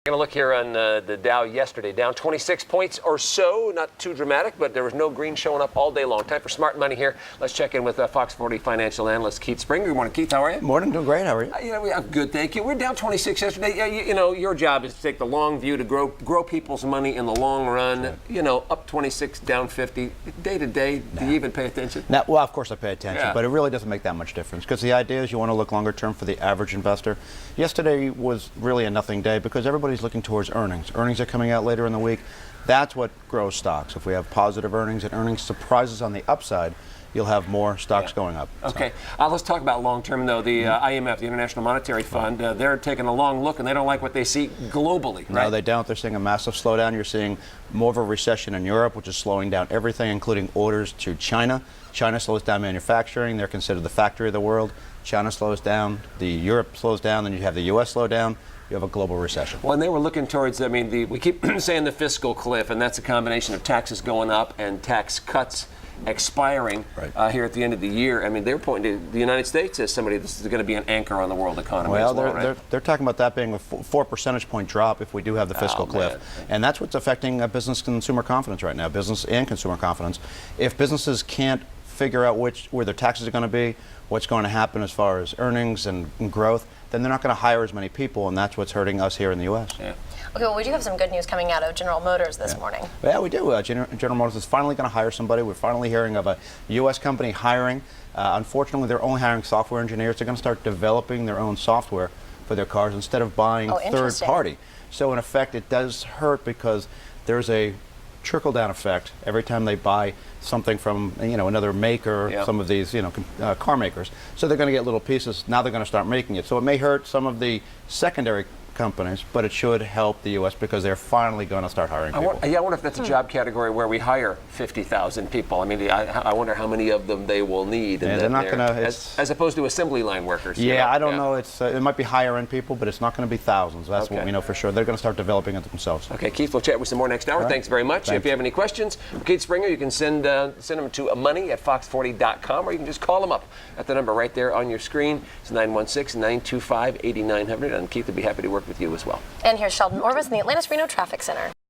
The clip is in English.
Going to look here on the Dow yesterday, down 26 points or so. Not too dramatic, but there was no green showing up all day long. Time for Smart Money here. Let's check in with Fox 40 financial analyst Keith Springer. Good morning, Keith. How are you? Morning, doing great. How are you? I'm good, thank you. We're down 26 yesterday. Your job is to take the long view to grow people's money in the long run. Right. Up 26, down 50. Day to day, do you even pay attention? Well, of course I pay attention, but it really doesn't make that much difference because the idea is you want to look longer term for the average investor. Yesterday was really a nothing day because everybody's looking towards earnings. Earnings are coming out later in the week. That's what grows stocks. If we have positive earnings and earnings surprises on the upside, you'll have more stocks going up. Okay. Let's talk about long term, though. The IMF, the International Monetary Fund, they're taking a long look, and they don't like what they see globally, right? No, they don't. They're seeing a massive slowdown. You're seeing more of a recession in Europe, which is slowing down everything, including orders to China. China slows down manufacturing. They're considered the factory of the world. China slows down. Europe slows down. Then you have the U.S. slow down. You have a global recession. Well, and they were looking towards, we keep saying the fiscal cliff, and that's a combination of taxes going up and tax cuts expiring here at the end of the year. They were pointing to the United States as somebody this is going to be an anchor on the world economy. Well, right? they're talking about that being a 4 percentage point drop if we do have the fiscal cliff. Man. And that's what's affecting business consumer confidence right now, business and consumer confidence. If businesses can't figure out where their taxes are going to be, what's going to happen as far as earnings and growth, then they're not going to hire as many people, and that's what's hurting us here in the U.S. Okay, well, we do have some good news coming out of General Motors this morning. Yeah, we do. General Motors is finally going to hire somebody. We're finally hearing of a U.S. company hiring. Unfortunately, they're only hiring software engineers. They're going to start developing their own software for their cars instead of buying third party. So in effect, it does hurt because there's a trickle-down effect every time they buy something from another maker, some of these car makers. So they're going to get little pieces. Now they're going to start making it. So it may hurt some of the secondary companies, but it should help the U.S. because they're finally going to start hiring people. I wonder if that's a job category where we hire 50,000 people. I wonder how many of them they will need. Yeah, they're not going to, as opposed to assembly line workers. Yeah, I don't know. It might be higher end people, but it's not going to be thousands. That's what we know for sure. They're going to start developing it themselves. Okay, Keith, we'll chat with some more next hour. Thanks very much. If you have any questions for Keith Springer, you can send them to money@fox40.com, or you can just call them up at the number right there on your screen. It's 916-925-8900, and Keith would be happy to work with you as well. And here's Sheldon Orvis in the Atlantis Reno Traffic Center.